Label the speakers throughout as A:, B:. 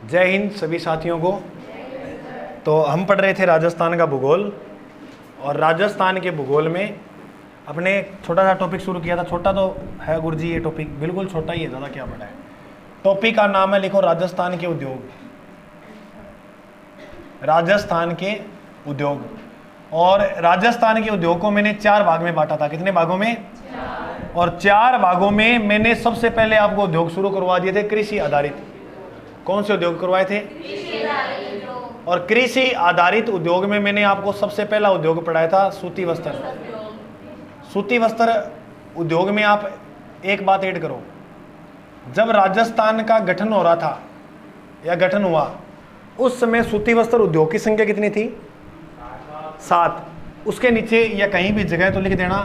A: जय हिंद सभी साथियों को। तो हम पढ़ रहे थे राजस्थान का भूगोल, और राजस्थान के भूगोल में अपने छोटा सा टॉपिक शुरू किया था। छोटा तो है गुरुजी, ये टॉपिक बिल्कुल छोटा ही है, ज़्यादा क्या बड़ा है। टॉपिक का नाम है, लिखो राजस्थान के उद्योग। राजस्थान के उद्योग। और राजस्थान के उद्योग को मैंने 4 भाग में बांटा था। कितने भागों में? 4। और 4 भागों में मैंने सबसे पहले आपको उद्योग शुरू करवा दिए थे कृषि आधारित। कौन से उद्योग करवाए थे? और कृषि आधारित उद्योग में मैंने आपको सबसे पहला उद्योग पढ़ाया था सूती वस्त्र। सूती वस्त्र उद्योग में आप एक बात ऐड करो, जब राजस्थान का गठन हो रहा था या गठन हुआ, उस समय सूती वस्त्र उद्योग की संख्या कितनी थी? 7। उसके नीचे या कहीं भी जगह तो लिख देना,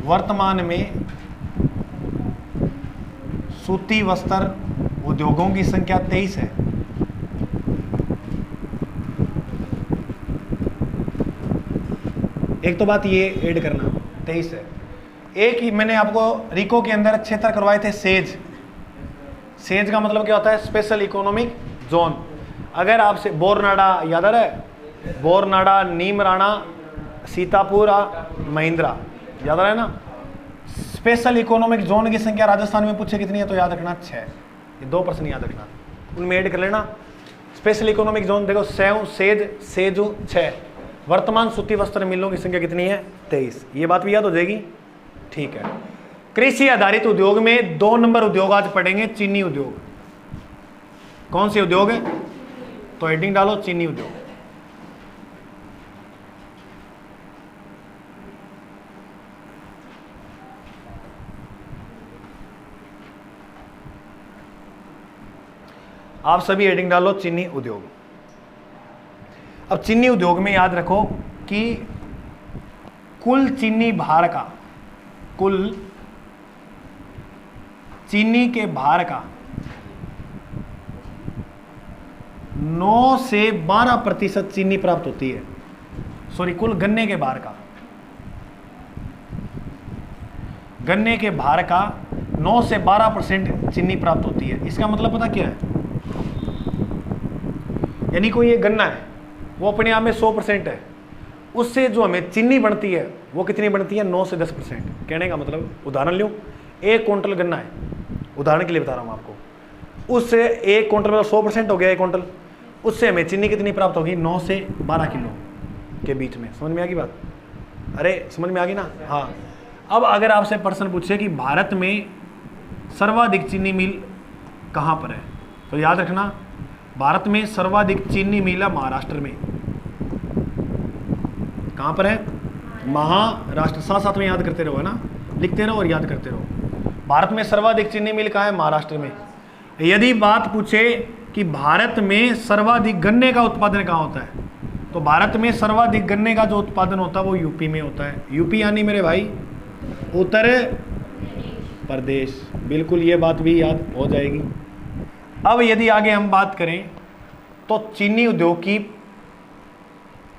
A: वर्तमान में सूती वस्त्र उद्योगों की संख्या 23 है। एक तो बात ये ऐड करना, 23 है। एक ही मैंने आपको रिको के अंदर क्षेत्र करवाए थे सेज। सेज का मतलब क्या होता है? Special economic zone. अगर आपसे बोरनाडा याद आ रहा है? बोरनाडा, नीमराणा, सीतापुर, महिंद्रा याद आ रहा है ना? स्पेशल इकोनॉमिक जोन की संख्या राजस्थान में पूछे कितनी है तो याद रखना 6। ये 2 प्रश्न याद रखना, उनमें ऐड कर लेना। स्पेशल इकोनॉमिक जोन देखो, सेजू 6। वर्तमान सूती वस्त्र मिलों की संख्या कितनी है? 23। ये बात भी याद हो जाएगी, ठीक है। कृषि आधारित उद्योग में 2 नंबर उद्योग आज पढ़ेंगे, चीनी उद्योग। कौन से उद्योग है? तो हेडिंग डालो चीनी उद्योग। आप सभी हेडिंग डालो चीनी उद्योग। अब चीनी उद्योग में याद रखो कि कुल चीनी भार का, कुल चीनी के भार का 9 से 12% चीनी प्राप्त होती है। सॉरी, कुल गन्ने के भार का, गन्ने के भार का 9 से 12% चीनी प्राप्त होती है। इसका मतलब पता क्या है? यानी कोई ये गन्ना है, वो अपने आप में 100% है, उससे जो हमें चीनी बनती है वो कितनी बनती है? 9 से 10%। कहने का मतलब, उदाहरण लो, 1 क्विंटल गन्ना है, उदाहरण के लिए बता रहा हूँ आपको, उससे 1 क्विंटल मतलब 100% हो गया 1 क्विंटल, उससे हमें चीनी कितनी प्राप्त होगी? 9 से 12 किलो के बीच में। समझ में आ गई बात? अरे समझ में आ गई ना? हाँ। अब अगर आपसे प्रश्न पूछे कि भारत में सर्वाधिक चीनी मिल कहाँ पर है, तो याद रखना, भारत में सर्वाधिक चीनी मिल है महाराष्ट्र में। कहाँ पर है? महाराष्ट्र। साथ साथ में याद करते रहो, है ना? लिखते रहो और याद करते रहो। भारत में सर्वाधिक चीनी मिल कहाँ है? महाराष्ट्र में। यदि बात पूछे कि भारत में सर्वाधिक गन्ने का उत्पादन कहाँ होता है, तो भारत में सर्वाधिक गन्ने का जो उत्पादन होता है वो यूपी में होता है। यूपी यानी मेरे भाई उत्तर प्रदेश। बिल्कुल, ये बात भी याद हो जाएगी। अब यदि आगे हम बात करें तो चीनी उद्योग की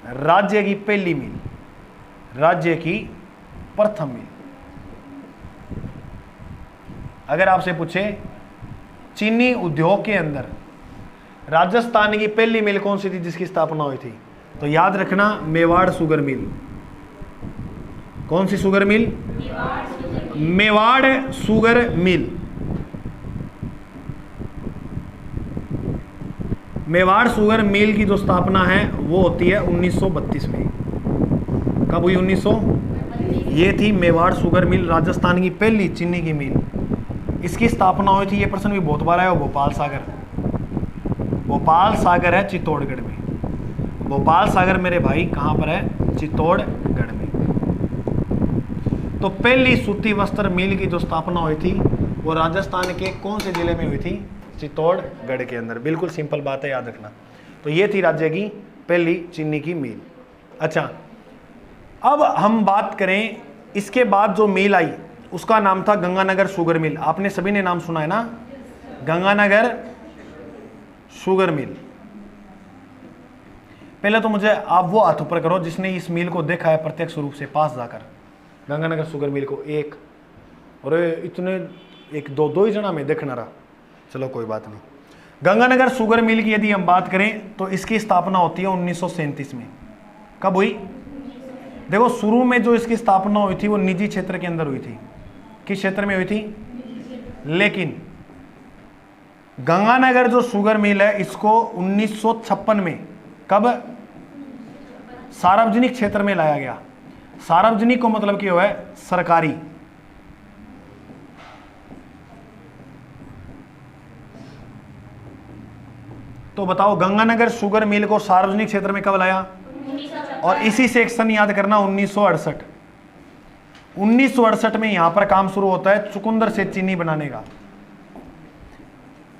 A: राज्य की पहली मिल, राज्य की प्रथम मिल। अगर आपसे पूछे चीनी उद्योग के अंदर राजस्थान की पहली मिल कौन सी थी जिसकी स्थापना हुई थी, तो याद रखना मेवाड़ शुगर मिल। कौन सी sugar mill? Mewar sugar mill. Mewar sugar mill की जो स्थापना है वो होती है 1932 में। कब हुई? 1900। ये थी मेवाड़ शुगर मिल, राजस्थान की पहली चीनी की मिल। इसकी स्थापना हुई थी, ये प्रश्न भी बहुत बार आया, भोपाल सागर। भोपाल सागर है चित्तौड़गढ़ में। भोपाल सागर मेरे भाई कहाँ पर है? चित्तौड़गढ़ में। तो पहली सूती वस्त्र मिल की जो स्थापना हुई थी वो राजस्थान के कौन से जिले में हुई थी? चित्तौड़गढ़ के अंदर। बिल्कुल सिंपल बात है, याद रखना। तो ये थी राज्य की पहली चीनी की मिल। अच्छा, अब हम बात करें, इसके बाद जो मिल आई उसका नाम था गंगानगर शुगर मिल। आपने सभी ने नाम सुना है ना, गंगानगर शुगर मिल। पहले तो मुझे आप वो हाथ ऊपर करो जिसने इस मिल को देखा है प्रत्यक्ष रूप से पास जाकर, गंगानगर शुगर मिल को। एक और इतने 1 2 ही जना में देखना रहा, चलो कोई बात नहीं। गंगानगर शुगर मिल की यदि हम बात करें तो इसकी स्थापना होती है 1937 में। कब हुई? देखो शुरू में जो इसकी स्थापना हुई थी वो निजी क्षेत्र के अंदर हुई थी। किस क्षेत्र में हुई थी? लेकिन गंगानगर जो शुगर मिल है इसको 1956 में कब सार्वजनिक क्षेत्र में लाया गया। सार्वजनिक को मतलब क्या है? सरकारी। तो बताओ गंगानगर शुगर मिल को सार्वजनिक क्षेत्र में कब लाया? और इसी से एक सन याद करना 1968। 1968 में यहां पर काम शुरू होता है चुकंदर से चीनी बनाने का।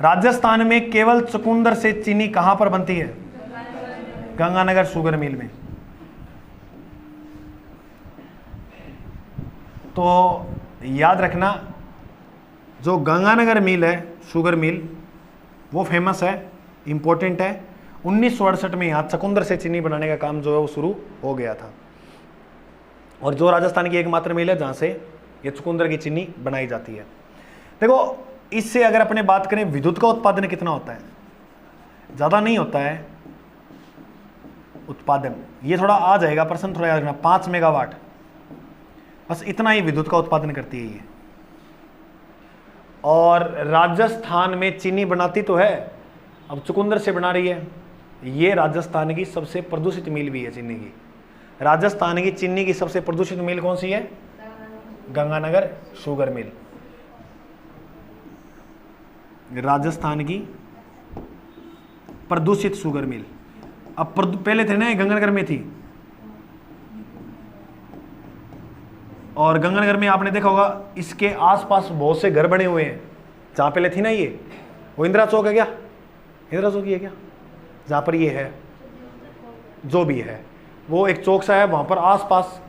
A: राजस्थान में केवल चुकंदर से चीनी कहां पर बनती है? गंगानगर शुगर मिल में। तो याद रखना जो गंगानगर मिल है शुगर मिल वो फेमस है, इंपॉर्टेंट है। 1968 में यहाँ चुकंदर से चीनी बनाने का काम जो है वो शुरू हो गया था, और जो राजस्थान की एकमात्र मिल है जहाँ से ये चुकंदर की चीनी बनाई जाती है। देखो इससे अगर अपने बात करें विद्युत का उत्पादन कितना होता है? ज़्यादा नहीं होता है उत्पादन, ये थोड़ा आ जाएगा प्रश्न, थोड़ा याद रखना। 5 मेगावाट, बस इतना ही विद्युत का उत्पादन करती है ये। और राजस्थान में चीनी बनाती तो है, अब चुकंदर से बना रही है। ये राजस्थान की सबसे प्रदूषित मिल भी है चीनी की। राजस्थान की चीनी की सबसे प्रदूषित मिल कौन सी है? Ganganagar sugar mill. राजस्थान की प्रदूषित शुगर मिल। अब पहले थे ना गंगानगर में थी, और गंगानगर में आपने देखा होगा इसके आसपास बहुत से घर बने हुए हैं। जहां पहले थी ना ये, वो इंदिरा चौक है क्या? इंदिरा चौक ही है क्या? जहां पर ये है, जो भी है वो एक चौक सा है, वहां पर आसपास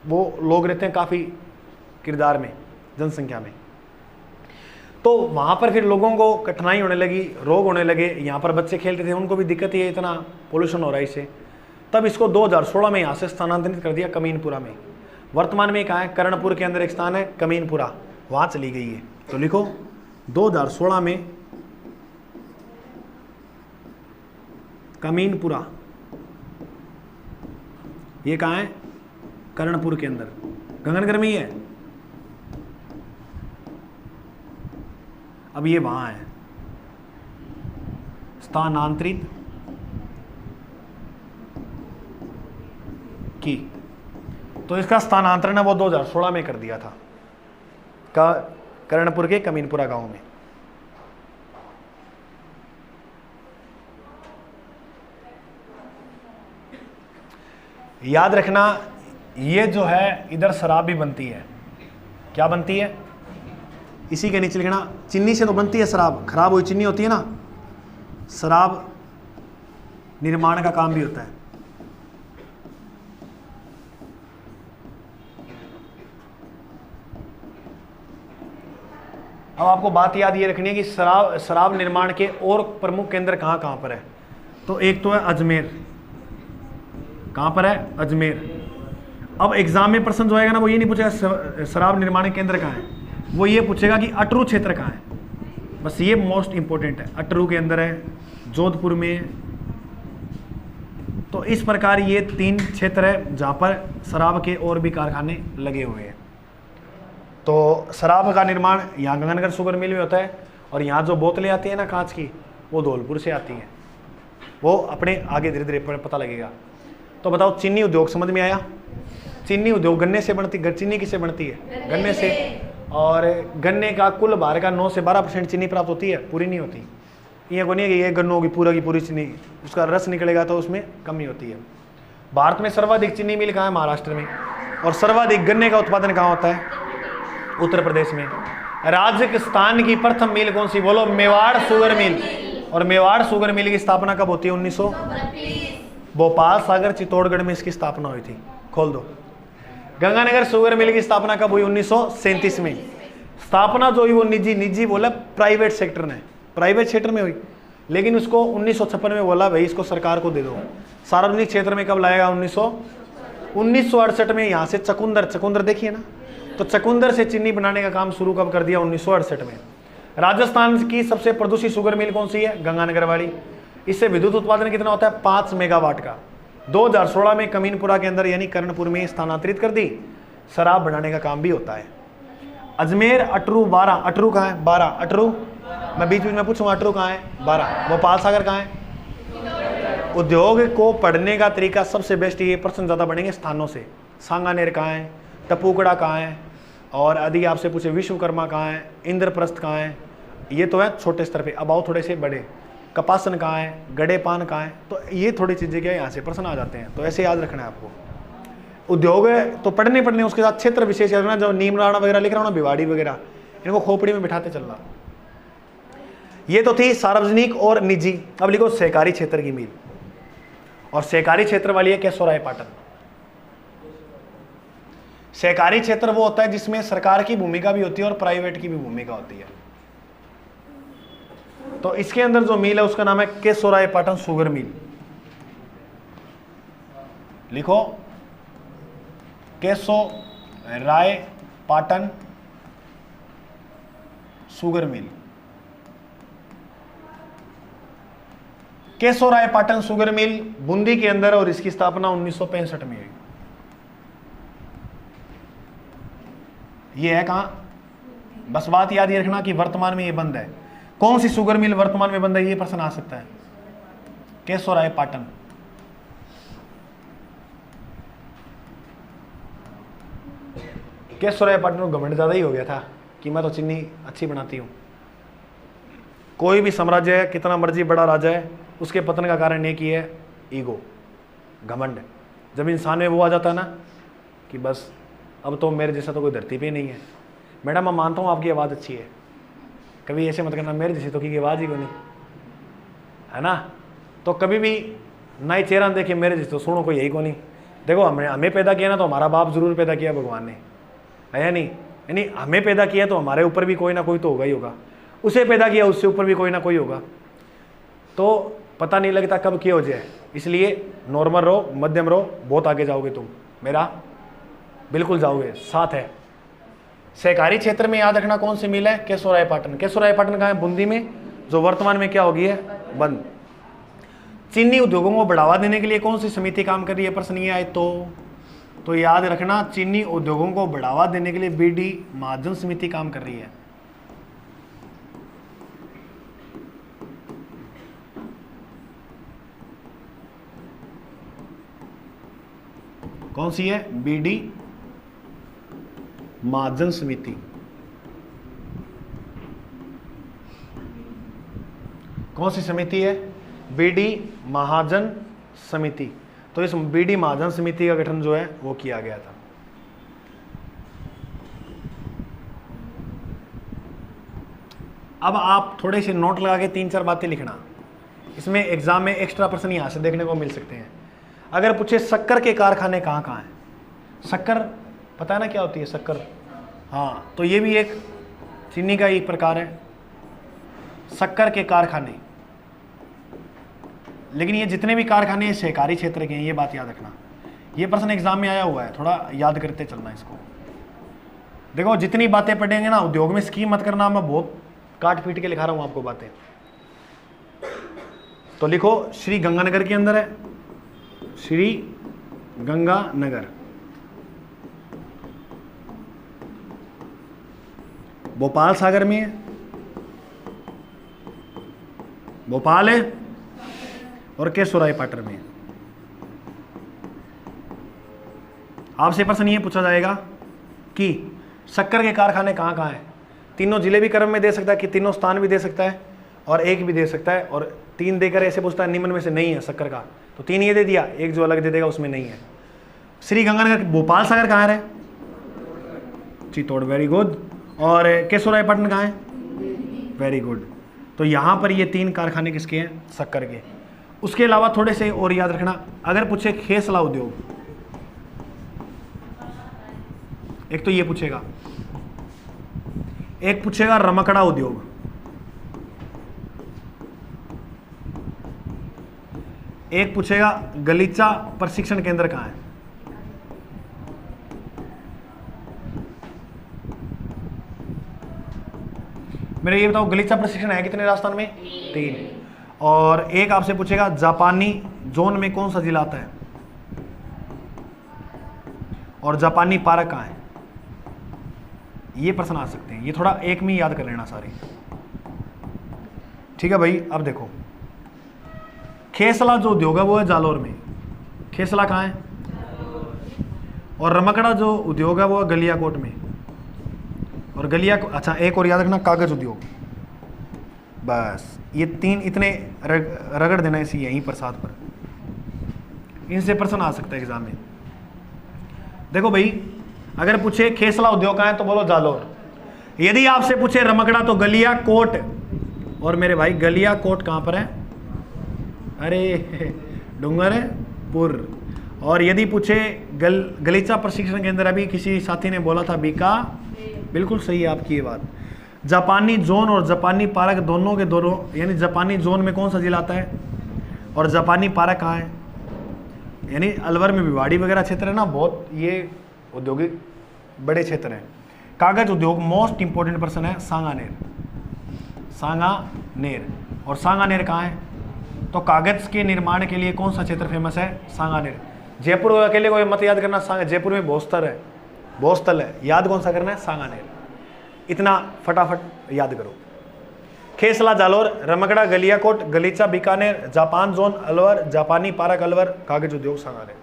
A: वो लोग रहते हैं काफी किरदार में, जनसंख्या में। तो वहां पर फिर लोगों को कठिनाई होने लगी, रोग होने लगे। यहाँ पर बच्चे खेलते थे, उनको भी दिक्कत ही है, इतना पोल्यूशन हो रहा है इससे। तब इसको 2016 में यहाँ से स्थानांतरित कर दिया कमीनपुरा में। वर्तमान में कहाँ है? कर्णपुर के अंदर एक स्थान है कमीनपुरा, वहाँ चली गई है। तो लिखो 2016 में कमीनपुरा, ये कहाँ है? कर्णपुर के अंदर, गंगानगर में ही है। अब ये वहां है स्थानांतरित की, तो इसका स्थानांतरण वो 2016 में कर दिया था कर्णपुर के कमीनपुरा गांव में। याद रखना ये जो है इधर शराब भी बनती है। क्या बनती है? इसी के नीचे लिखना, चीनी से तो बनती है शराब, खराब हुई चीनी होती है ना, शराब निर्माण का काम भी होता है। अब आपको बात याद ये रखनी है कि शराब निर्माण के और प्रमुख केंद्र कहाँ कहाँ पर है। तो एक तो है अजमेर। कहाँ पर है? अजमेर। अब एग्जाम में प्रश्न जो आएगा ना वो ये नहीं पूछेगा शराब निर्माण केंद्र कहाँ है, वो ये पूछेगा कि अटरू क्षेत्र कहाँ है। बस ये मोस्ट इंपॉर्टेंट है, अटरू के अंदर है, जोधपुर में है। तो इस प्रकार ये 3 क्षेत्र है जहाँ पर शराब के और भी कारखाने लगे हुए हैं। तो शराब का निर्माण यहाँ गंगानगर शुगर मिल में होता है, और यहाँ जो बोतलें आती है ना कांच की, वो धौलपुर से आती हैं। वो अपने आगे धीरे धीरे पता लगेगा। तो बताओ चीनी उद्योग समझ में आया? चीनी उद्योग गन्ने से बनती, चीनी किससे बनती है? गन्ने से। और गन्ने का कुल भार का 9 से 12% चीनी प्राप्त होती है, पूरी नहीं होती। ये को नहीं है कि ये गन्नों की पूरा की पूरी चीनी, उसका रस निकलेगा तो उसमें कमी होती है। भारत में सर्वाधिक चीनी मिल कहाँ है? महाराष्ट्र में। और सर्वाधिक गन्ने का उत्पादन कहाँ होता है? उत्तर प्रदेश में। राजस्थान की प्रथम मिल कौन सी? बोलो, मेवाड़ शुगर मिल। और मेवाड़ शुगर मिल की स्थापना कब होती है? 1900 भोपाल, सागर, चित्तौड़गढ़ में इसकी स्थापना हुई थी। खोल दो। गंगानगर शुगर मिल की स्थापना कब हुई? 1937 में। स्थापना जो हुई वो निजी बोला, प्राइवेट सेक्टर ने, प्राइवेट क्षेत्र में हुई। लेकिन उसको 1956 में बोला भाई इसको सरकार को दे दो। सार्वजनिक क्षेत्र में कब लाएगा? 1968 में। यहाँ से चकुंदर देखिए ना, तो चकुंदर से चीनी बनाने का काम शुरू कब कर दिया? 1968 में। राजस्थान की सबसे प्रदूषित शुगर मिल कौन सी है? गंगानगर वाली। इससे विद्युत उत्पादन कितना होता है? 5 मेगावाट का। 2016 में कमीनपुरा के अंदर यानी कर्णपुर में स्थानांतरित कर दी। शराब बनाने का काम भी होता है। अजमेर अटरू 12, अटरू कहाँ है? 12 अटरू, मैं बीच बीच में पूछूंगा अटरू कहाँ है? 12। भोपाल सागर कहाँ है? उद्योग को पढ़ने का तरीका सबसे बेस्ट, ये प्रश्न ज़्यादा बढ़ेंगे स्थानों से। सांगानेर कहाँ है? टपूकड़ा कहाँ है? और यदि आपसे पूछे विश्वकर्मा कहाँ है? इंद्रप्रस्थ कहाँ है? ये तो है छोटे स्तर पे। अब आओ थोड़े से बड़े, कपासन कहाँ है? गड़ेपान कहाँ है? तो ये थोड़ी चीज़ें क्या यहाँ से प्रश्न आ जाते हैं, तो ऐसे याद रखना है आपको। उद्योग है तो पढ़ने उसके साथ क्षेत्र विशेष करना, जो नीमराणा वगैरह लिख रहा हूँ ना, भिवाड़ी वगैरह, इनको खोपड़ी में बिठाते चलना। ये तो थी सार्वजनिक और निजी। अब लिखो सहकारी क्षेत्र की मील, और सहकारी क्षेत्र वाली है केशोरायपाटन। सहकारी क्षेत्र वो होता है जिसमें सरकार की भूमिका भी होती है और प्राइवेट की भी भूमिका होती है। तो इसके अंदर जो मिल है उसका नाम है केशोरायपाटन शुगर मिल। लिखो Keshoraipatan sugar mill. Keshoraipatan sugar mill Bundi के अंदर, और इसकी स्थापना 1965 में हुई। ये है कहां? बस बात याद ये रखना कि वर्तमान में ये बंद है। कौन सी शुगर मिल वर्तमान में बंद है, ये प्रश्न आ सकता है। केशोरायपाटन। केशोरायपाटन को घमंड ज्यादा ही हो गया था कि मैं तो चीनी अच्छी बनाती हूं। कोई भी साम्राज्य है, कितना मर्जी बड़ा राजा है, उसके पतन का कारण एक ही है, ईगो, घमंड। जब इंसान में वो आ जाता है ना कि बस अब तो मेरे जैसा तो कोई धरती पे नहीं है। मैडम मैं मानता हूँ आपकी आवाज़ अच्छी है, कभी ऐसे मत करना मेरे जैसी तो की आवाज़ ही कोई नहीं है ना। तो कभी भी ना ही चेहरा देखे मेरे जैसे तो सुनो कोई यही को नहीं। देखो हमें पैदा किया ना तो हमारा बाप जरूर पैदा किया भगवान ने, है या नहीं? यानी हमें पैदा किया तो हमारे ऊपर भी कोई ना कोई तो होगा ही होगा। उसे पैदा किया उससे ऊपर भी कोई ना कोई होगा। तो पता नहीं लगता कब क्या हो जाए, इसलिए नॉर्मल रहो, मध्यम रहो, बहुत आगे जाओगे तुम, मेरा बिल्कुल जाओगे, साथ है। सहकारी क्षेत्र में याद रखना कौन सी मिल है? केशोरायपाटन। केशोरायपाटन कहाँ है? बूंदी में, जो वर्तमान में क्या हो गई है? बंद। चीनी उद्योगों को बढ़ावा देने के लिए कौन सी समिति काम कर रही है? प्रश्न ये आए तो याद रखना चीनी उद्योगों को बढ़ावा देने के लिए बीडी महाजन समिति काम कर रही है। कौन सी है? बीडी महाजन समिति। कौन सी समिति है? बीडी महाजन समिति। तो इस बीडी महाजन समिति का गठन जो है वो किया गया था। अब आप थोड़े से नोट लगा के 3-4 बातें लिखना, इसमें एग्जाम में एक्स्ट्रा प्रश्न यहां से देखने को मिल सकते हैं। अगर पूछे शक्कर के कारखाने कहाँ कहाँ हैं? शक्कर पता है ना क्या होती है शक्कर? हाँ, तो ये भी एक चीनी का एक प्रकार है, शक्कर के कारखाने। लेकिन ये जितने भी कारखाने सहकारी क्षेत्र के हैं, ये बात याद रखना। ये प्रश्न एग्जाम में आया हुआ है, थोड़ा याद करते चलना इसको। देखो जितनी बातें पढ़ेंगे ना, उद्योग में स्कीम मत करना, मैं बहुत काट पीट के लिखा रहा हूँ आपको बातें। तो लिखो श्री गंगानगर के अंदर है, श्री गंगानगर। भोपाल सागर में है, भोपाल है, और केशोरायपाटन में। आपसे प्रश्न ये पूछा जाएगा कि शक्कर के कारखाने कहाँ कहाँ हैं? तीनों जिले भी क्रम में दे सकता है कि तीनों स्थान भी दे सकता है, और एक भी दे सकता है, और 3 देकर ऐसे पूछता है निम्न में से नहीं है शक्कर का, तो 3 ये दे दिया, एक जो अलग दे देगा उसमें नहीं है। श्री गंगानगर। भोपाल सागर कहाँ है? Chittor, very good. और केशोरायपाटन कहाँ है? Very good. तो यहाँ पर ये 3 कारखाने किसके हैं? शक्कर के। उसके अलावा थोड़े से और याद रखना, अगर पूछे खेसला उद्योग, एक तो ये पूछेगा, एक पूछेगा रमकड़ा उद्योग, एक पूछेगा गलीचा प्रशिक्षण केंद्र कहाँ है। मेरे ये बताओ गलीचा प्रशिक्षण है कितने राजस्थान में? 3। और एक आपसे पूछेगा जापानी जोन में कौन सा जिला आता है, और जापानी पार्क कहाँ है? ये प्रश्न आ सकते हैं, ये थोड़ा एक में याद कर लेना सारे। ठीक है भाई। अब देखो खेसला जो उद्योग है वो है जालोर में। खेसला कहाँ है? और रमकड़ा जो उद्योग है वो है गलियाकोट में। और अच्छा एक और याद रखना, कागज उद्योग। बस ये 3 इतने रगड़ देना इसी यहीं पर साथ पर, इनसे प्रश्न आ सकता है एग्जाम में। देखो भाई अगर पूछे खेसला उद्योग कहाँ है तो बोलो जालोर। यदि आपसे पूछे रमकड़ा तो गलियाकोट। और मेरे भाई गलियाकोट कहाँ पर है? अरे डूंगरपुर। और यदि पूछे गलीचा प्रशिक्षण केंद्र, अभी किसी साथी ने बोला था बीका, बिल्कुल सही है आपकी ये बात। जापानी जोन और जापानी पार्क दोनों के दोनों, यानी जापानी जोन में कौन सा जिला आता है और जापानी पार्क कहाँ है? यानी अलवर में भिवाड़ी वगैरह क्षेत्र है ना, बहुत ये औद्योगिक बड़े क्षेत्र हैं। कागज उद्योग मोस्ट इंपोर्टेंट पर्सन है सांगानेर। सांगानेर। और सांगानेर कहाँ है? तो कागज के निर्माण के लिए कौन सा क्षेत्र फेमस है? सांगानेर। जयपुर अकेले को मत याद करना, जयपुर में भोजस्थल है, भोजस्थल है, याद कौन सा करना है? सांगानेर। इतना फटाफट याद करो। खेसला जालोर, रमकड़ा गलियाकोट, गलीचा बीकानेर, जापान जोन अलवर, जापानी पार्क अलवर, कागज उद्योग सांगानेर।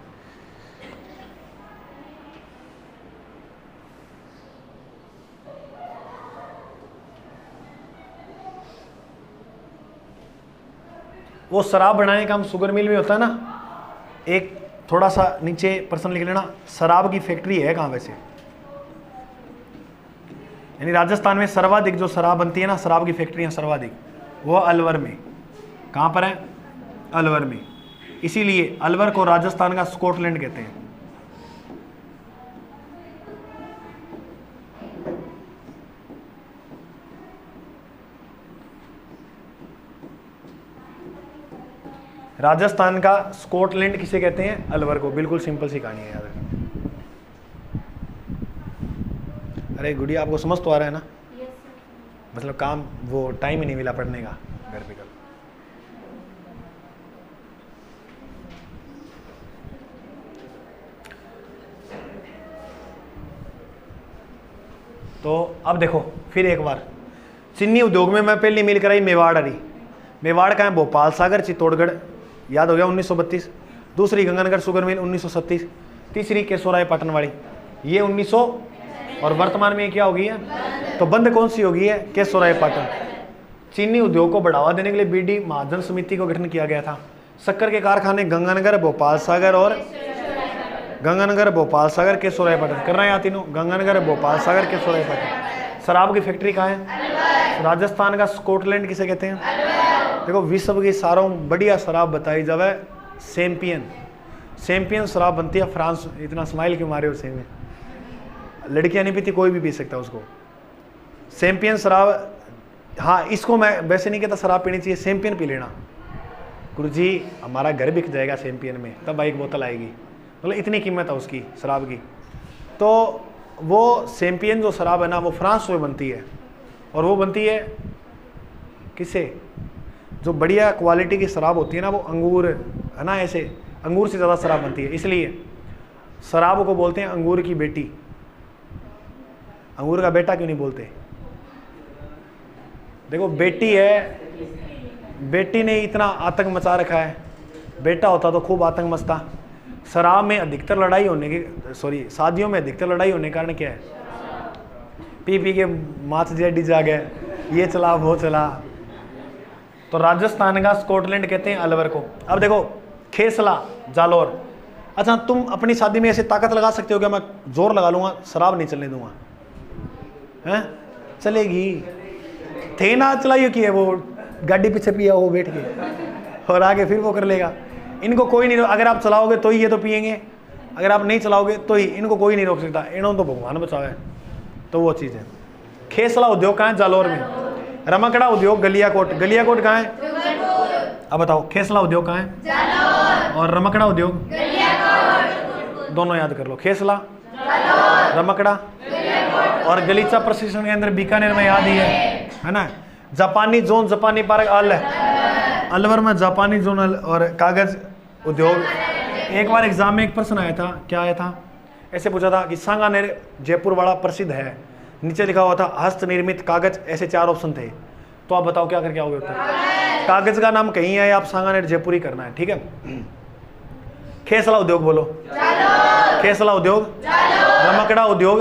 A: वो शराब बनाने का हम शुगर मिल में होता है ना, एक थोड़ा सा नीचे प्रश्न लिख लेना, शराब की फैक्ट्री है कहाँ वैसे? यानी राजस्थान में सर्वाधिक जो शराब बनती है ना, शराब की फैक्ट्रियाँ सर्वाधिक, वो अलवर में। कहाँ पर है? अलवर में। इसीलिए अलवर को राजस्थान का स्कॉटलैंड कहते हैं। राजस्थान का स्कॉटलैंड किसे कहते हैं? अलवर को। बिल्कुल सिंपल सी कहानी है यार। अरे गुड़िया आपको समझ तो आ रहा है ना? मतलब काम वो टाइम ही नहीं मिला पढ़ने का घर पे कल। तो अब देखो फिर एक बार, चीनी उद्योग में मैं पहली मिल कराई मेवाड़ हरी। मेवाड़ का है भोपाल सागर चित्तौड़गढ़, याद हो गया 1932। दूसरी गंगानगर शुगर मिल 1937। तीसरी केशोराय पाटन वाली, ये 1900। और वर्तमान में क्या हो गई है? तो बंद कौन सी हो गई है? केशोराय पाटन। चीनी उद्योग को बढ़ावा देने के लिए बीडी महाजन समिति को गठन किया गया था। शक्कर के कारखाने गंगानगर भोपाल सागर और गंगानगर भोपाल सागर केशोराय पाटन। करना है तीनों, गंगानगर भोपाल सागर केशोराय पाटन। शराब की फैक्ट्री कहाँ है? राजस्थान का स्कॉटलैंड किसे कहते हैं? देखो विश्व की सारों बढ़िया शराब बताई जावे चैंपियन। चैंपियन शराब बनती है फ्रांस। इतना स्माइल क्यों मारे हो? सेम है, लड़कियां नहीं पीती, कोई भी पी सकता है उसको। चैंपियन शराब, हाँ इसको मैं वैसे नहीं कहता शराब पीनी चाहिए, चैंपियन पी लेना। गुरुजी हमारा घर बिक जाएगा चैंपियन में, तब एक बोतल आएगी, मतलब इतनी कीमत है उसकी शराब की। तो वो चैंपियन जो शराब है ना, वो फ्रांस में बनती है। और वो बनती है किससे? जो बढ़िया क्वालिटी की शराब होती है ना, वो अंगूर है ना, ऐसे अंगूर से ज़्यादा शराब बनती है। इसलिए शराब को बोलते हैं अंगूर की बेटी। अंगूर का बेटा क्यों नहीं बोलते? देखो बेटी है, बेटी ने इतना आतंक मचा रखा है, बेटा होता तो खूब आतंक मचता। शराब में अधिकतर लड़ाई होने के, सॉरी शादियों में अधिकतर लड़ाई होने के कारण क्या है? पी पी के माथ जेडी जा गए, ये चला वो चला। तो राजस्थान का स्कॉटलैंड कहते हैं अलवर को। अब देखो खेसला जालोर। अच्छा तुम अपनी शादी में ऐसे ताकत लगा सकते हो क्या? मैं जोर लगा लूंगा, शराब नहीं चलने दूंगा, हैं? चलेगी। थे ना चलाइयो कि है वो गाड़ी पीछे पिया वो बैठ के, और आगे फिर वो कर लेगा। इनको कोई नहीं, अगर आप चलाओगे तो ही ये तो पियेंगे, अगर आप नहीं चलाओगे तो ही। इनको कोई नहीं रोक सकता, इन्होंने तो भगवान बचावे। तो वो चीज़ है। खेसला उद्योग कहाँ है? जालोर में। रमकड़ा उद्योग गलियाकोट। गलियाकोट कहाँ है? अब बताओ खेसला उद्योग कहाँ है? जालोर। और रमकड़ा उद्योग? गलियाकोट। दोनों याद कर लो, खेसला रमकड़ा और गलीचा प्रशिक्षण केंद्र बीकानेर में, याद ही है। है ना। जापानी जोन, जापानी पार्क, अलवर में जापानी जोन और कागज उद्योग। एक बार एग्जाम में एक प्रश्न आया था, क्या आया था, ऐसे पूछा था कि सांगानेर जयपुर वाला प्रसिद्ध है, नीचे लिखा हुआ था हस्त निर्मित कागज, ऐसे 4 ऑप्शन थे, तो आप बताओ क्या करके आओगे उत्तर। कागज का नाम कहीं है, आप सांगानेर जयपुर ही करना है, ठीक है। खेसला उद्योग बोलो, खेसला उद्योग, रमकड़ा उद्योग,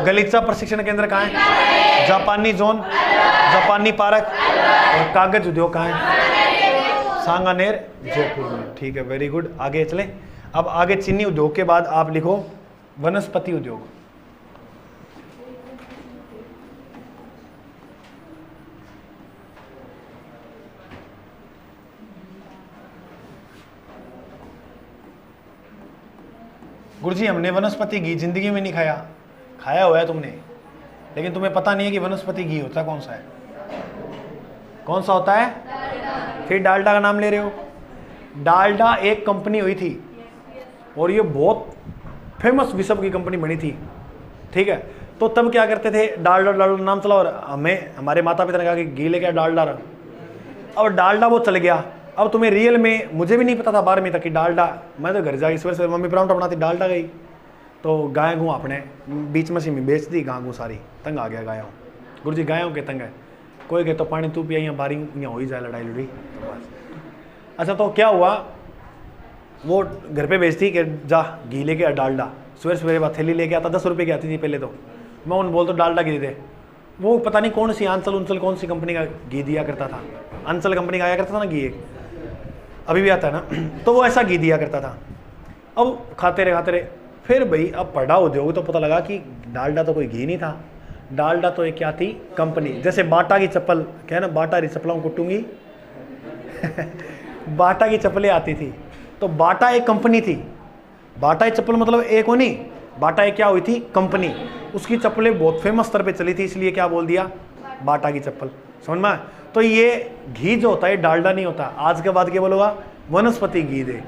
A: गलीचा प्रशिक्षण केंद्र कहाँ है, जापानी जोन, जापानी पार्क, और कागज उद्योग कहाँ है, सांगानेर जयपुर में, ठीक है, वेरी गुड। आगे चले। अब आगे चीनी उद्योग के बाद आप लिखो वनस्पति उद्योग। गुरुजी हमने वनस्पति घी जिंदगी में नहीं खाया, खाया हुआ है तुमने, लेकिन तुम्हें पता नहीं है कि वनस्पति घी होता कौन सा है, कौन सा होता है। फिर डालडा का नाम ले रहे हो। डालडा एक कंपनी हुई थी और ये बहुत फेमस विश्व की कंपनी बनी थी, ठीक है। तो तब क्या करते थे, डालडा डालडा नाम चला, और हमें हमारे माता पिता ने कहा कि घी लेके आ डालडा रहा। अब डालडा वो चल गया। अब तुम्हें रियल में, मुझे भी नहीं पता था 12वीं तक कि डालडा, मैं तो घर जा इस वजह से मम्मी परांठा बनाती, डालडा गई तो गाय गूँ अपने बीच में में बेच दी, गाँ गूँ सारी, तंग आ गया गायों। गुरुजी गायों के तंग है, कोई कहे तो पानी तू पिया, यहाँ बारी यहाँ हो ही जाए लड़ाई लड़ी, तो बस। अच्छा तो क्या हुआ, वो घर पे बेचती कि जा घी लेके आ डालडा, सवेरे बाद थैली लेके आता, 10 रुपये की आती थी पहले तो, मैं उन बोल तो डालडा घी दे। वो पता नहीं कौन सी अंचल कौन सी कंपनी का घी दिया करता था, अंचल कंपनी का आया करता था ना घी, एक अभी भी आता है ना, तो वो ऐसा घी दिया करता था। अब खाते रहे, फिर भाई अब पढ़ा उद्योग तो पता लगा कि डालडा तो कोई घी नहीं था, डालडा तो एक क्या थी, कंपनी। जैसे बाटा की चप्पल, क्या है ना, बाटा री चप्पलों कुटूंगी बाटा की चप्पलें आती थी, तो बाटा एक कंपनी थी। बाटा की चप्पल मतलब एक हो नहीं, बाटा एक क्या हुई थी, कंपनी, उसकी चप्पलें बहुत फेमस स्तर पे चली थी, इसलिए क्या बोल दिया, बाटा की चप्पल, समझ में। तो ये घी जो होता है डालडा नहीं होता, आज के बाद क्या बोलूँगा, वनस्पति घी दे,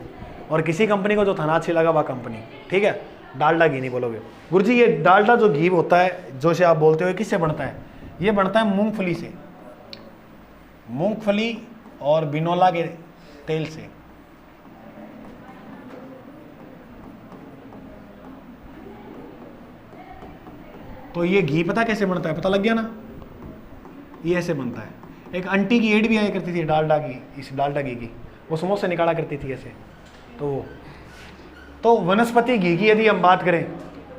A: और किसी कंपनी को जो थाना अच्छी लगा वह कंपनी, ठीक है, डालडा घी नहीं बोलोगे। गुरुजी ये डालडा जो घी होता है, जो से आप बोलते हो, किससे बनता है, ये बनता है मूंगफली से, मूंगफली और बिनोला के तेल से। तो ये घी पता कैसे बनता है, पता लग गया ना, ये ऐसे बनता है। एक आंटी की एड भी आया करती थी डालडा की, इस डालडा घी की, वो समोसे निकाला करती थी ऐसे। तो वनस्पति घी की यदि हम बात करें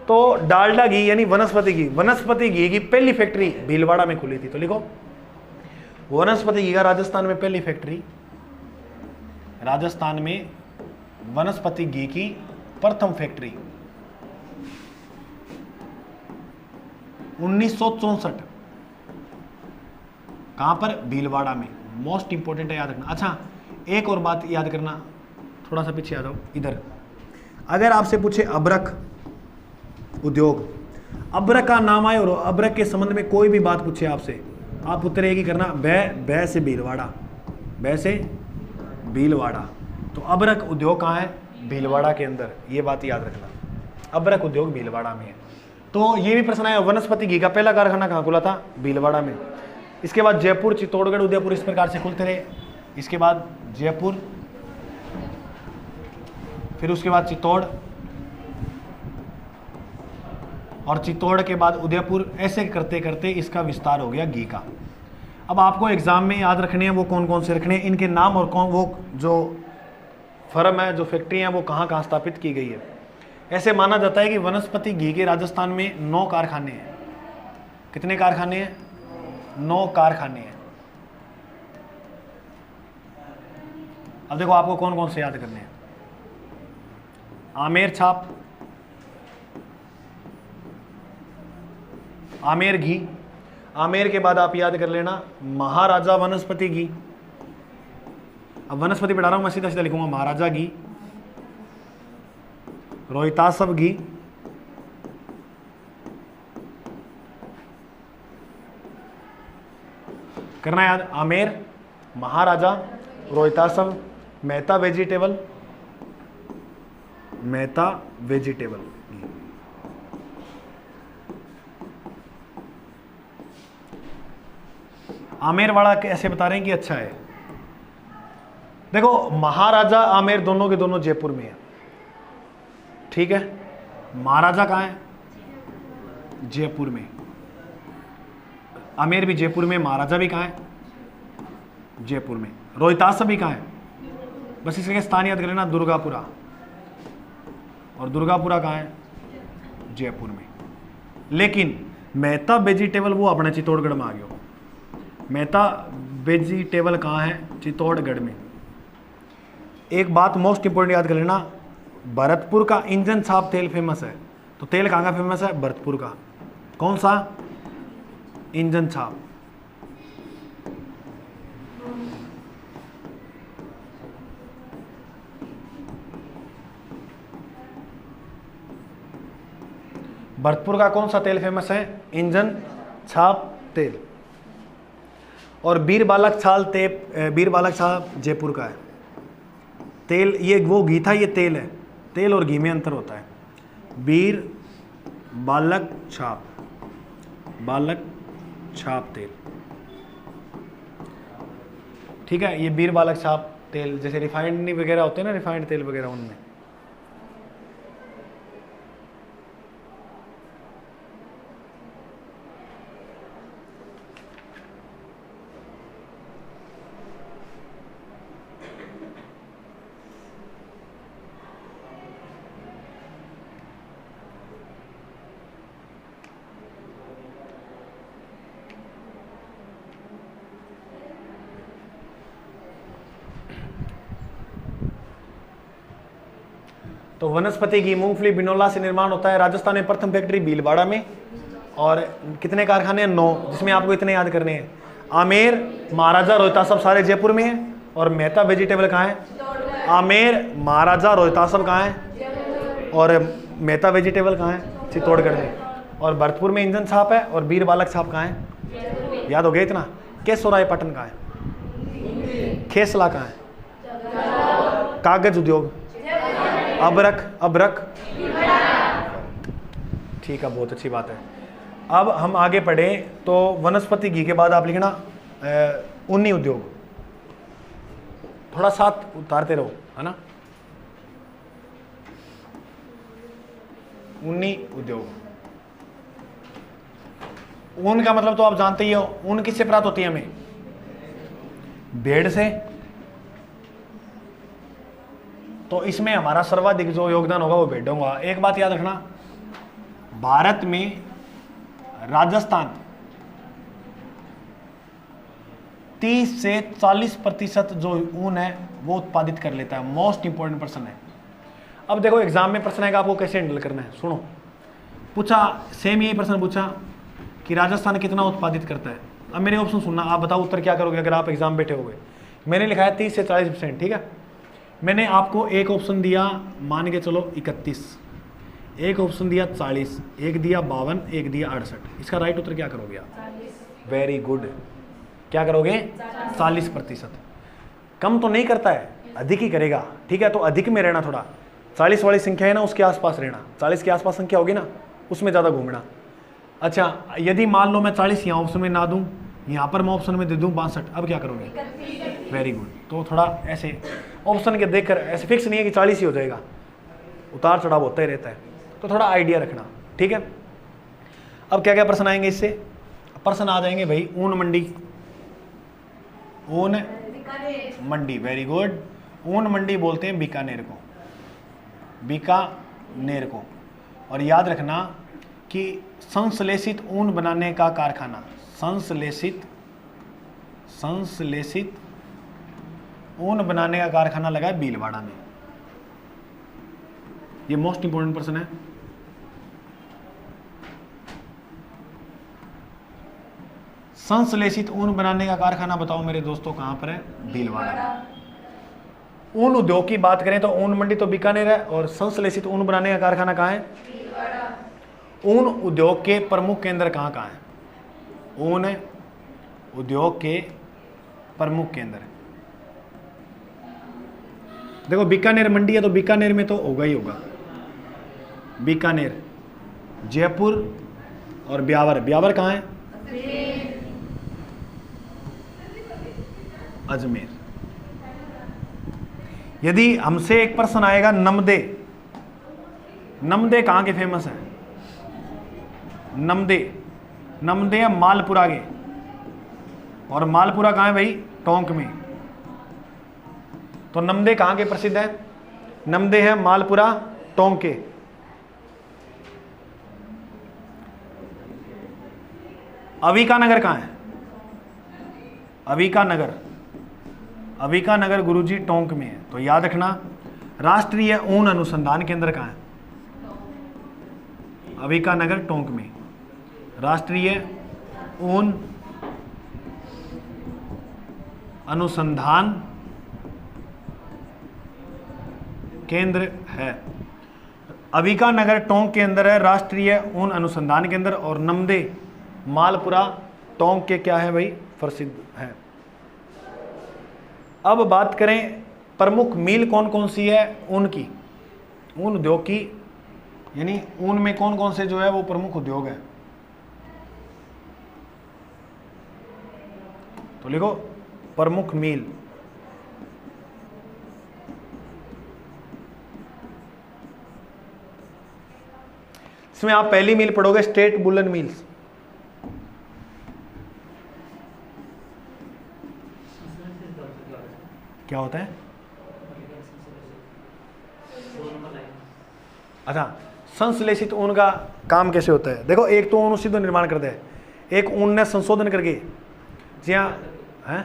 A: तो डालडा घी यानी वनस्पति घी की पहली फैक्ट्री भीलवाड़ा में खुली थी। तो लिखो वनस्पति घी का राजस्थान में पहली फैक्ट्री, राजस्थान में वनस्पति घी की प्रथम फैक्ट्री 1964, कहां पर, भीलवाड़ा में। मोस्ट इंपोर्टेंट है, याद रखना। अच्छा एक और बात याद करना, थोड़ा सा पीछे आ जाओ इधर। अगर आपसे पूछे अबरक उद्योग, अबरक का नाम आए और अबरक के संबंध में कोई भी बात पूछे आपसे, आप उत्तर एक ही करना, बै से भीलवाड़ा, बै से भीलवाड़ा। तो अबरक उद्योग कहाँ है, भीलवाड़ा के अंदर, ये बात याद रखना, अबरक उद्योग भीलवाड़ा में है। तो ये भी प्रश्न आया, वनस्पति घी का पहला कारखाना कहाँ खुला था, भीलवाड़ा में। इसके बाद जयपुर, चित्तौड़गढ़, उदयपुर इस प्रकार से खुलते रहे। इसके बाद जयपुर, फिर उसके बाद चित्तौड़, और चित्तौड़ के बाद उदयपुर, ऐसे करते करते इसका विस्तार हो गया घी का। अब आपको एग्जाम में याद रखने हैं वो कौन कौन से रखने हैं, इनके नाम, और कौन वो जो फर्म है, जो फैक्ट्री है, वो कहाँ कहाँ स्थापित की गई है। ऐसे माना जाता है कि वनस्पति घी के राजस्थान में 9 कारखाने हैं। कितने कारखाने हैं, 9 कारखाने हैं। अब देखो आपको कौन कौन से याद करने हैं। आमेर छाप, आमेर घी, आमेर के बाद आप याद कर लेना महाराजा वनस्पति घी। अब वनस्पति पढ़ा रहा हूं मैं, सीधा सीधा लिखूंगा महाराजा घी, रोहितासव घी, करना याद, आमेर, महाराजा, रोहितासव, मेहता वेजिटेबल, मेहता वेजिटेबल। आमेर वाला कैसे बता रहे हैं कि अच्छा है। देखो महाराजा आमेर दोनों के दोनों जयपुर में है, ठीक है। महाराजा कहाँ है? जयपुर में। आमेर भी जयपुर में, महाराजा भी कहाँ है? जयपुर में। रोहतास भी कहाँ है? बस इसके स्थान याद कर लेना, दुर्गापुरा। और दुर्गापुरा कहाँ है? जयपुर में। लेकिन मेहता वेजिटेबल वो अपने चित्तौड़गढ़ में आ गया। मेहता वेजिटेबल कहाँ है? चित्तौड़गढ़ में। एक बात मोस्ट इंपोर्टेंट याद कर लेना, भरतपुर का इंजन छाप तेल फेमस है। तो तेल कहाँ का फेमस है? भरतपुर का। कौन सा? इंजन छाप। भरतपुर का कौन सा तेल फेमस है? इंजन छाप तेल। और बीर बालक छाल जयपुर का है। तेल, ये वो घी था, ये तेल है। तेल और घी में अंतर होता है। बीर बालक छाप तेल, ठीक है। ये बीर बालक छाप तेल, जैसे रिफाइंड वगैरह होते हैं ना, रिफाइंड तेल वगैरह, उनमें। तो वनस्पति घी मूंगफली बिनोला से निर्माण होता है। राजस्थान में प्रथम फैक्ट्री भीलवाड़ा में। और कितने कारखाने हैं? 9, जिसमें आपको इतने याद करने हैं। आमेर, महाराजा, रोहतास सब सारे जयपुर में है। और मेहता वेजिटेबल कहाँ है? आमेर, महाराजा, रोहतास सब कहाँ है? और मेहता वेजिटेबल कहाँ है? चित्तौड़गढ़ में। और भरतपुर में इंजन छाप है। और बीर बालक छाप कहाँ है? याद हो गया इतना। केसोराय पाटन कहाँ है? खेसला कहाँ है? कागज उद्योग। अबरख, ठीक है, बहुत अच्छी बात है। अब हम आगे पढ़े तो वनस्पति घी के बाद आप लिखना ऊनी उद्योग। थोड़ा साथ उतारते रहो, है ना। ऊनी उद्योग। ऊन का मतलब तो आप जानते ही हो। ऊन किससे प्राप्त होती है हमें? भेड़ से। तो इसमें हमारा सर्वाधिक जो योगदान होगा वो भेड़ों का। एक बात याद रखना, भारत में राजस्थान 30 से 40% जो ऊन है वो उत्पादित कर लेता है। मोस्ट इंपॉर्टेंट प्रश्न है। अब देखो एग्जाम में प्रश्न आएगा, आपको कैसे हैंडल करना है। सुनो, पूछा सेम यही प्रश्न पूछा कि राजस्थान कितना उत्पादित करता है। अब मेरे ऑप्शन सुनना, आप बताओ उत्तर क्या करोगे अगर आप एग्जाम बैठे होगे। मैंने लिखा है 30 से 40%, ठीक है। मैंने आपको एक ऑप्शन दिया, मान के चलो 31, एक ऑप्शन दिया 40, एक दिया 52, एक दिया 68। इसका राइट उत्तर क्या करोगे आप? Very good. क्या करोगे? 40%। कम तो नहीं करता है, अधिक ही करेगा, ठीक है। तो अधिक में रहना, थोड़ा 40 वाली संख्या है ना उसके आसपास रहना। 40 के आसपास संख्या होगी ना, उसमें ज़्यादा घूमना। अच्छा, यदि मान लो मैं 40 यहाँ ऑप्शन में ना दूँ, यहाँ पर मैं ऑप्शन में दे दूँ 62, अब क्या करोगे? Very good. तो थोड़ा ऐसे ऑप्शन के देखकर, ऐसे फिक्स नहीं है कि 40 ही हो जाएगा, उतार चढ़ाव होता ही रहता है। तो थोड़ा आइडिया रखना, ठीक है। अब क्या क्या प्रश्न आएंगे इससे? प्रश्न आ जाएंगे भाई, ऊन मंडी, ऊन मंडी, वेरी गुड। ऊन मंडी बोलते हैं बीकानेर को, बीकानेर को। और याद रखना कि संश्लेषित ऊन बनाने का कारखाना, संश्लेषित ऊन बनाने का कारखाना लगा है भीलवाड़ा में। ये मोस्ट इंपोर्टेंट प्रश्न है। संश्लेषित ऊन बनाने का कारखाना बताओ मेरे दोस्तों कहां पर है? भीलवाड़ा। ऊन उद्योग की बात करें तो ऊन मंडी तो बीकानेर है, और संश्लेषित ऊन बनाने का कारखाना कहां है? भीलवाड़ा। ऊन उद्योग के प्रमुख केंद्र कहां कहां है? ऊन उद्योग के प्रमुख केंद्र, देखो बीकानेर मंडी है तो बीकानेर में तो होगा ही होगा। बीकानेर, जयपुर और ब्यावर। ब्यावर कहाँ है? अजमेर। यदि हमसे एक प्रश्न आएगा नमदे, नमदे कहाँ के फेमस है? नमदे, नमदे है मालपुरा के, और मालपुरा कहाँ है भाई? टोंक में। तो नमदे कहाँ के प्रसिद्ध है? नमदे है मालपुरा टोंक के। अविका नगर कहाँ है? अविका नगर, अविका नगर गुरुजी टोंक में है। तो याद रखना, राष्ट्रीय ऊन अनुसंधान केंद्र कहाँ है? अविका नगर टोंक में। राष्ट्रीय ऊन अनुसंधान केंद्र है। अविका नगर टोंक के अंदर है राष्ट्रीय ऊन अनुसंधान केंद्र, और नमदे मालपुरा टोंक के क्या है भाई? प्रसिद्ध है। अब बात करें प्रमुख मिल कौन कौन सी है ऊन की, ऊन उद्योग की, यानी ऊन में कौन कौन से जो है वो प्रमुख उद्योग है। तो लिखो प्रमुख मिल। इसमें आप पहली मिल पढ़ोगे स्टेट वुलन मिल्स। क्या होता है? अच्छा, संश्लेषित ऊन का काम कैसे होता है? देखो, एक तो ऊन सीधे निर्माण करते हैं, एक ऊन ने संशोधन करके, जी हाँ, हैं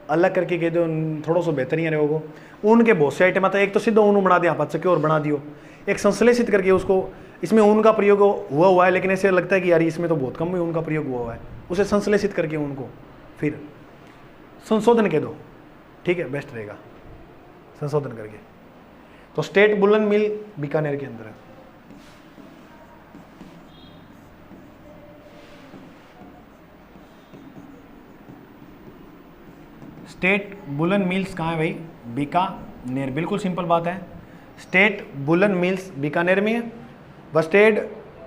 A: अलग करके कह दो, थोड़ा सा बेहतर ही रहेगा। ऊन के बहुत से आइटम आता है, एक तो सीधा ऊन बना दिया हाथ से और बना दियो, एक संश्लेषित करके उसको, इसमें ऊन का प्रयोग हुआ है, लेकिन ऐसे लगता है कि यार इसमें तो बहुत कम ऊन का प्रयोग हुआ है, उसे संश्लेषित करके ऊन को फिर संशोधन कह दो, ठीक है, बेस्ट रहेगा संशोधन करके। तो स्टेट वुलन मिल बीकानेर के अंदर है। स्टेट वुलन मिल्स कहाँ है भाई? बीकानेर। बिल्कुल सिंपल बात है, स्टेट वुलन मिल्स बीकानेर में है। व स्टेट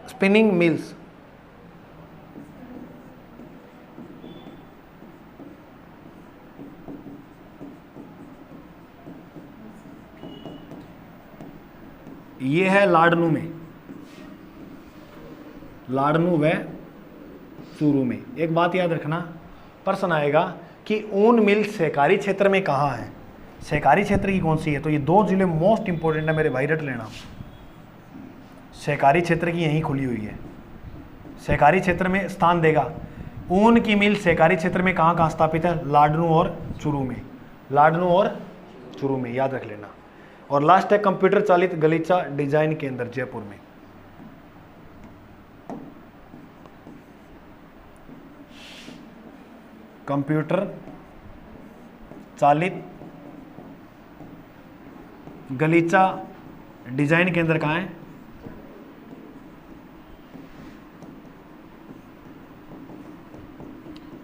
A: स्पिनिंग मिल्स ये है लाडनू में, लाडनू व चूरू में। एक बात याद रखना, प्रश्न आएगा कि ऊन मिल सहकारी क्षेत्र में कहाँ है, सहकारी क्षेत्र की कौन सी है? तो ये दो जिले मोस्ट इंपोर्टेंट है मेरे भाई, रट लेना। सहकारी क्षेत्र की यहीं खुली हुई है, सहकारी क्षेत्र में स्थान देगा। ऊन की मिल सहकारी क्षेत्र में कहाँ कहाँ स्थापित है? लाडनू और चूरू में, लाडनू और चूरू में, याद रख लेना। और लास्ट है कंप्यूटर चालित गलीचा डिजाइन केंद्र जयपुर में। कंप्यूटर चालित गलीचा डिजाइन केंद्र कहाँ है?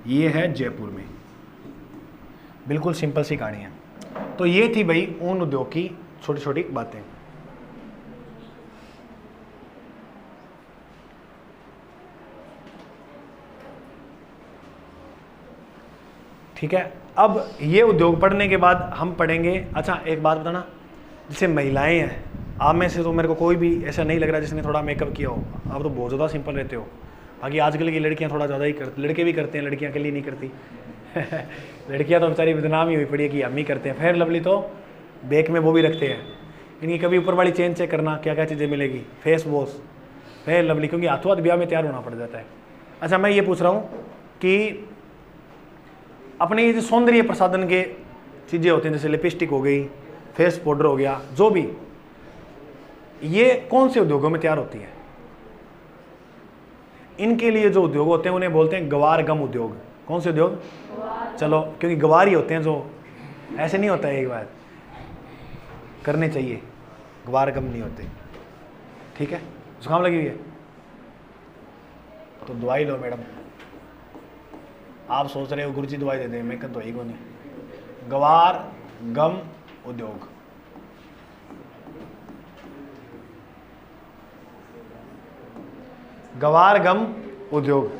A: ये है जयपुर में। बिल्कुल सिंपल सी कहानी है। तो ये थी भाई ऊन उद्योग की छोटी छोटी बातें। ठीक है, अब ये उद्योग पढ़ने के बाद हम पढ़ेंगे। अच्छा, एक बात बताना, जैसे महिलाएं हैं, आप में से तो मेरे को कोई भी ऐसा नहीं लग रहा जिसने थोड़ा मेकअप किया हो, आप तो बहुत ज़्यादा सिंपल रहते हो। बाकी आजकल की लड़कियां थोड़ा ज़्यादा ही करती, लड़के भी करते हैं, लड़कियां अकेली नहीं करती लड़कियां तो बेचारी बदनाम ही हुई पड़ी है कि हम ही करते हैं। फेयर लवली तो बैग में वो भी रखते हैं, इनकी कभी ऊपर वाली चेन चेक करना क्या क्या चीज़ें मिलेगी, फेस वॉश, फेयर लवली, क्योंकि हाथों हाथ ब्याह में तैयार होना पड़ जाता है। अच्छा, मैं ये पूछ रहा हूँ कि अपने ये जो सौंदर्य प्रसाधन के चीज़ें होती हैं, जैसे लिपस्टिक हो गई, फेस पाउडर हो गया, जो भी, ये कौन से उद्योगों में तैयार होती है? इनके लिए जो उद्योग होते हैं उन्हें बोलते हैं गवार गम उद्योग। कौन से उद्योग? चलो, क्योंकि गवार ही होते हैं जो, ऐसे नहीं होता है, एक बार करने चाहिए, गवार गम नहीं होते। ठीक है, जुकाम लगी हुई है तो दवाई लो मैडम। आप सोच रहे हो गुरुजी दवाई दे दें, मैं कद दवाई को नहीं। गवार गम उद्योग, गवार गम उद्योग।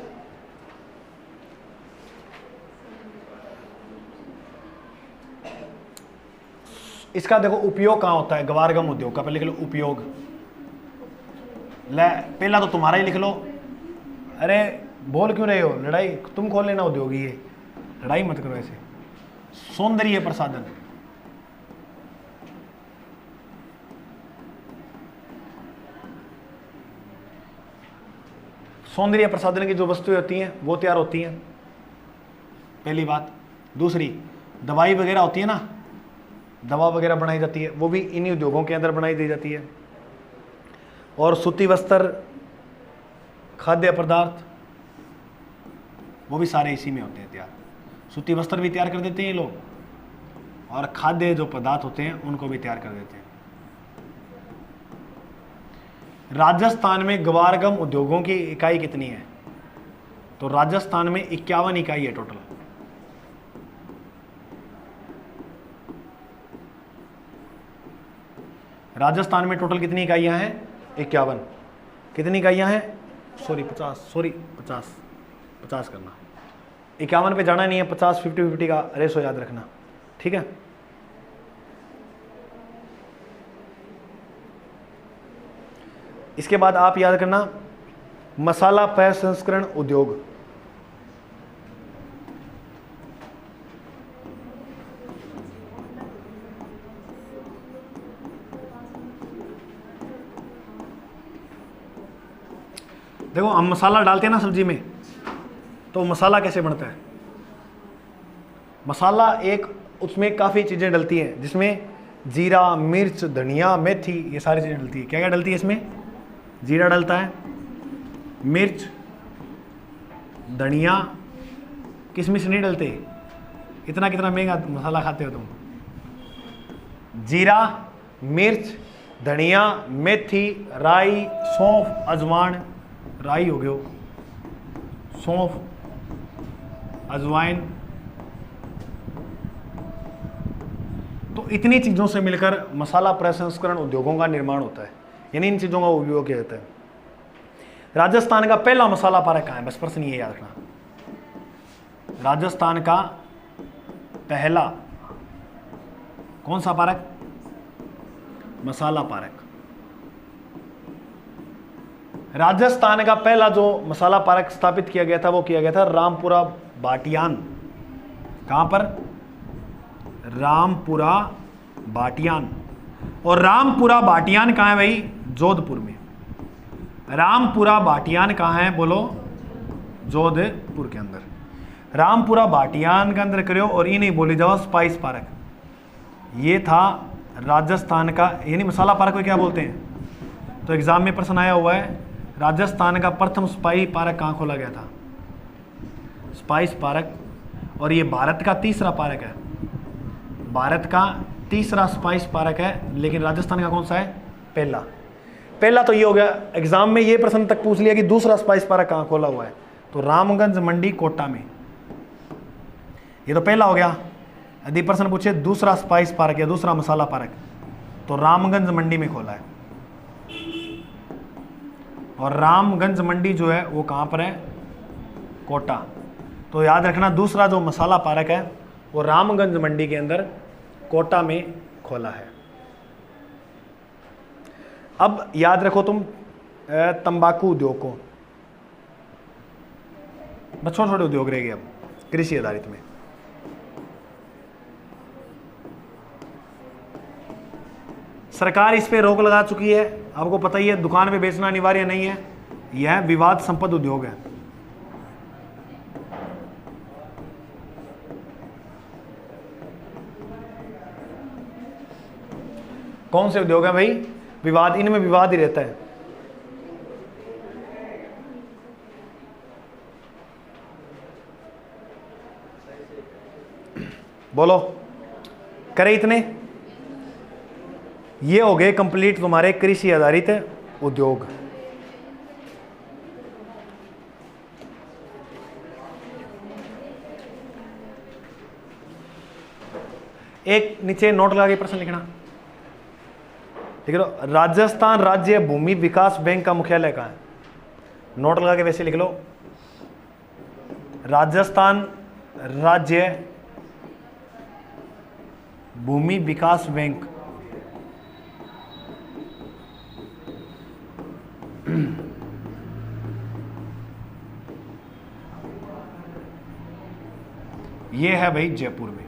A: इसका देखो उपयोग कहाँ होता है, गवारगम उद्योग का। पहले लिख लो उपयोग, ले पहला तो तुम्हारा ही लिख लो। अरे बोल क्यों रहे हो, लड़ाई तुम खोल लेना उद्योगी है, लड़ाई मत करो ऐसे। सौंदर्य प्रसाधन, सौंदर्य प्रसाधन की जो वस्तुएं होती हैं वो तैयार होती हैं, पहली बात। दूसरी, दवाई वगैरह होती है ना, दवा वगैरह बनाई जाती है, वो भी इन्हीं उद्योगों के अंदर बनाई दी जाती है। और सूती वस्त्र, खाद्य पदार्थ, वो भी सारे इसी में होते हैं तैयार। सूती वस्त्र भी तैयार कर देते हैं ये लोग, और खाद्य जो पदार्थ होते हैं उनको भी तैयार कर देते हैं। राजस्थान में गवारगम उद्योगों की इकाई कितनी है? तो राजस्थान में 51 इकाई है टोटल। राजस्थान में टोटल कितनी इकाइयां हैं? 51। कितनी इकाइयां हैं? 50 करना, 51 पे जाना नहीं है, 50 50 का रेशो याद रखना, ठीक है। इसके बाद आप याद करना मसाला प्रसंस्करण उद्योग। देखो हम मसाला डालते हैं ना सब्जी में, तो मसाला कैसे बनता है? मसाला एक, उसमें काफ़ी चीज़ें डलती हैं, जिसमें जीरा, मिर्च, धनिया, मेथी, ये सारी चीज़ें डलती है। क्या क्या डलती है इसमें? जीरा डलता है, मिर्च, धनिया, किशमिश नहीं डलते। इतना कितना महंगा मसाला खाते हो तुम। जीरा, मिर्च, धनिया, मेथी, राई, सौंफ, अजवाइन, राई हो गयो, सौंफ, अजवाइन, तो इतनी चीज़ों से मिलकर मसाला प्रसंस्करण उद्योगों का निर्माण होता है, यानी इन चीज़ों का उपयोग किया जाता है। राजस्थान का पहला मसाला पार्क कहाँ है? बस प्रश्न ये याद रखना, राजस्थान का पहला कौन सा पार्क? मसाला पार्क। राजस्थान का पहला जो मसाला पार्क स्थापित किया गया था वो किया गया था रामपुरा बाटियान। कहां पर? रामपुरा बाटियान। और रामपुरा बाटियान कहां है भाई? जोधपुर में। रामपुरा बाटियान कहां है बोलो? जोधपुर के अंदर। रामपुरा बाटियान के अंदर करो, और ये नहीं बोली जाओ स्पाइस पार्क। ये था राजस्थान का, यानी मसाला पार्क को क्या बोलते हैं? तो एग्जाम में प्रश्न आया हुआ है, राजस्थान का प्रथम स्पाइस पार्क कहाँ खोला गया था? Spice park. और ये भारत का तीसरा पार्क है, भारत का तीसरा स्पाइस पार्क है, लेकिन राजस्थान का कौन सा है? पहला। पहला तो ये हो गया, एग्जाम में ये प्रश्न तक पूछ लिया कि दूसरा स्पाइस पार्क कहाँ खोला हुआ है, तो रामगंज मंडी कोटा में। ये तो पहला हो गया। यदि प्रश्न पूछे दूसरा स्पाइस पार्क या दूसरा मसाला पार्क, तो रामगंज मंडी में खोला है। और रामगंज मंडी जो है वो कहाँ पर है? कोटा। तो याद रखना दूसरा जो मसाला पार्क है वो रामगंज मंडी के अंदर कोटा में खोला है। अब याद रखो तुम तंबाकू उद्योग को, बस छोटे छोटे उद्योग रह गए अब कृषि आधारित में। सरकार इस पे रोक लगा चुकी है, आपको पता ही है, दुकान पे बेचना अनिवार्य नहीं है। यह विवाद संपद उद्योग है। कौन से उद्योग है भाई? विवाद, इनमें विवाद ही रहता है। बोलो करे इतने, ये हो गए कंप्लीट तुम्हारे कृषि आधारित उद्योग। एक नीचे नोट लगा के प्रश्न लिखना, लिख लो राजस्थान राज्य भूमि विकास बैंक का मुख्यालय कहाँ है? नोट लगा के वैसे लिख लो, राजस्थान राज्य भूमि विकास बैंक। ये है भाई जयपुर में।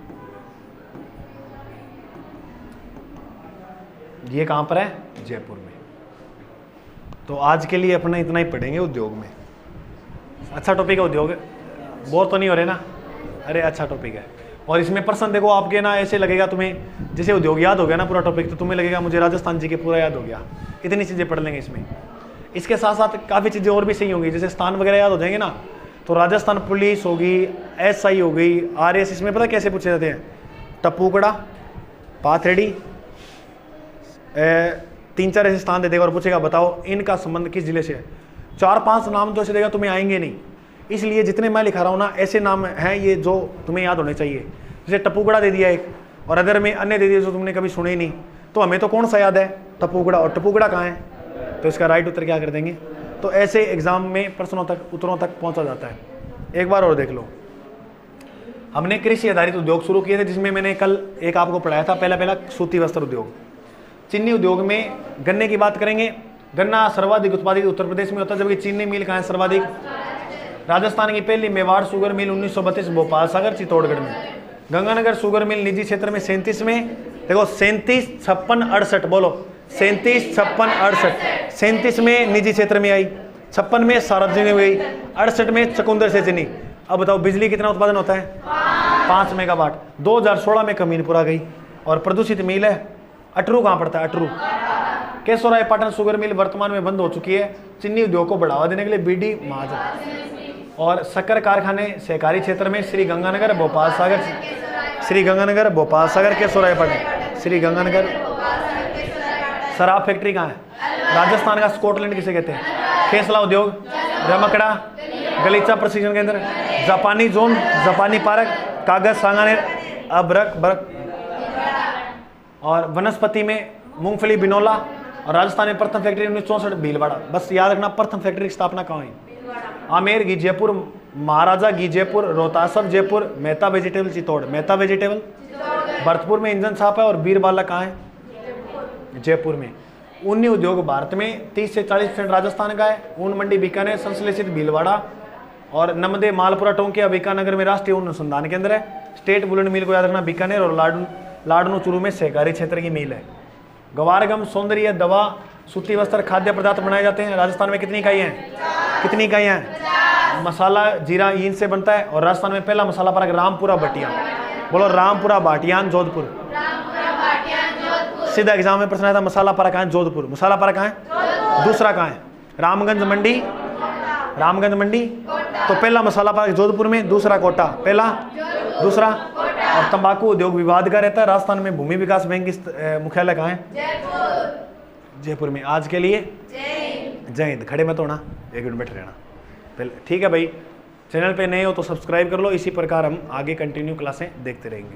A: ये कहां पर है? जयपुर में। तो आज के लिए अपना इतना ही पढ़ेंगे उद्योग में। अच्छा टॉपिक है उद्योग, बोर तो नहीं हो रहे ना? अरे अच्छा टॉपिक है। और इसमें प्रश्न देखो आपके ना ऐसे लगेगा तुम्हें जैसे उद्योग याद हो गया ना पूरा टॉपिक, तो तुम्हें लगेगा मुझे राजस्थान जी के पूरा याद हो गया। इतनी चीज़ें पढ़ लेंगे इसमें। इसके साथ साथ काफ़ी चीज़ें और भी सही होंगी, जैसे स्थान वगैरह याद हो जाएंगे ना, तो राजस्थान पुलिस होगी, SI हो गई, RS। इसमें पता कैसे पूछे जाते हैं? टप्पूकड़ा, पाथरेडी, 3-4 ऐसे स्थान दे देगा और पूछेगा बताओ इनका संबंध किस जिले से है। 4-5 नाम तो ऐसे देगा तुम्हें आएंगे नहीं, इसलिए जितने मैं लिखा रहा हूँ ना ऐसे नाम हैं ये जो तुम्हें याद होने चाहिए। जैसे टप्पूकड़ा दे दिया एक, और अदर में अन्य दे दिए जो तुमने कभी सुने ही नहीं, तो हमें तो कौन सा याद है? टप्पूकड़ा। और टप्पूकड़ा कहाँ है? तो इसका राइट उत्तर क्या कर देंगे? तो ऐसे एग्जाम में प्रश्नों तक उत्तरों तक पहुंचा जाता है। एक बार और देख लो, हमने कृषि आधारित उद्योग शुरू किए थे, जिसमें मैंने कल एक आपको पढ़ाया था पहला सूती वस्त्र उद्योग। चीनी उद्योग में गन्ने की बात करेंगे। गन्ना सर्वाधिक उत्पादित उत्तर प्रदेश में होता है, जबकि चीनी मिल कहाँ है सर्वाधिक? राजस्थान की पहली मेवाड़ शुगर मिल 1932 भोपाल सागर चित्तौड़गढ़ में। गंगानगर शुगर मिल निजी क्षेत्र में 37 में। देखो 37, 56, 68, बोलो 37, 56, 68। 37 में निजी क्षेत्र में आई, 56 में सार्वजनिक में गई, 68 में चकुंदर से चीनी। अब बताओ बिजली कितना उत्पादन होता है? 5 मेगावाट। 2016 में कमीनपुरा गई। और प्रदूषित मिल है अटरू। कहाँ पड़ता है? अटरू। केशोराय पाटन शुगर मिल वर्तमान में बंद हो चुकी है। चीनी उद्योग को बढ़ावा देने के लिए BD महाजन। और शक्कर कारखाने सहकारी क्षेत्र में श्री गंगानगर भोपाल सागर, श्री गंगानगर भोपाल सागर केशोराय पाटन, श्री गंगानगर। शराब फैक्ट्री कहाँ है? राजस्थान का स्कॉटलैंड किसे कहते हैं? खेसला उद्योग, रमकड़ा, गलीचा प्रशिक्षण केंद्र, जापानी जोन, जापानी पार्क, कागज सांगानेर, अबरक बरक। और वनस्पति में मूंगफली बिनौला। और राजस्थान में प्रथम फैक्ट्री 1964 भीलवाड़ा। बस याद रखना प्रथम फैक्ट्री की स्थापना कहाँ हुई? आमेर घी जयपुर, महाराजा घी जयपुर, रोहतासर जयपुर, मेहता वेजिटेबल चित्तौड़, मेहता वेजिटेबल। भरतपुर में इंजन छाप है। और बीरबाला कहाँ है? जयपुर में। ऊनी उद्योग भारत में 30 से 40% राजस्थान का है। ऊन मंडी बीकानेर, संश्लेषित भीलवाड़ा। और नमदे मालपुरा टोंकिया बीकानगर में राष्ट्रीय ऊन अनुसंधान केंद्र है। स्टेट वुलन मिल को याद रखना बीकानेर। और लाडनू चूरू में सहकारी क्षेत्र की मिल है। गवारगम सौंदर्य दवा सूती वस्त्र खाद्य पदार्थ बनाए जाते हैं। राजस्थान में कितनी इकाइयाँ हैं? कितनी इकाइयाँ हैं? मसाला जीरा ईंट से बनता है। और राजस्थान में पहला मसाला पार्क रामपुरा भाटियान। बोलो रामपुरा भाटियान जोधपुर। सीधा एग्जाम में प्रश्न आया था मसाला पार्क कहाँ है? जोधपुर। मसाला पार्क कहाँ है? दूसरा कहाँ है? रामगंज मंडी, रामगंज मंडी। तो पहला मसाला पार्क जोधपुर में, दूसरा कोटा, पहला दूसरा। और तंबाकू उद्योग विवाद का रहता है। राजस्थान में भूमि विकास बैंक की मुख्यालय कहाँ है? जयपुर में। आज के लिए जय हिंद। खड़े मत होना, 1 मिनट बैठे रहना पहले, ठीक है भाई। चैनल पे नए हो तो सब्सक्राइब कर लो। इसी प्रकार हम आगे कंटिन्यू क्लासें देखते रहेंगे।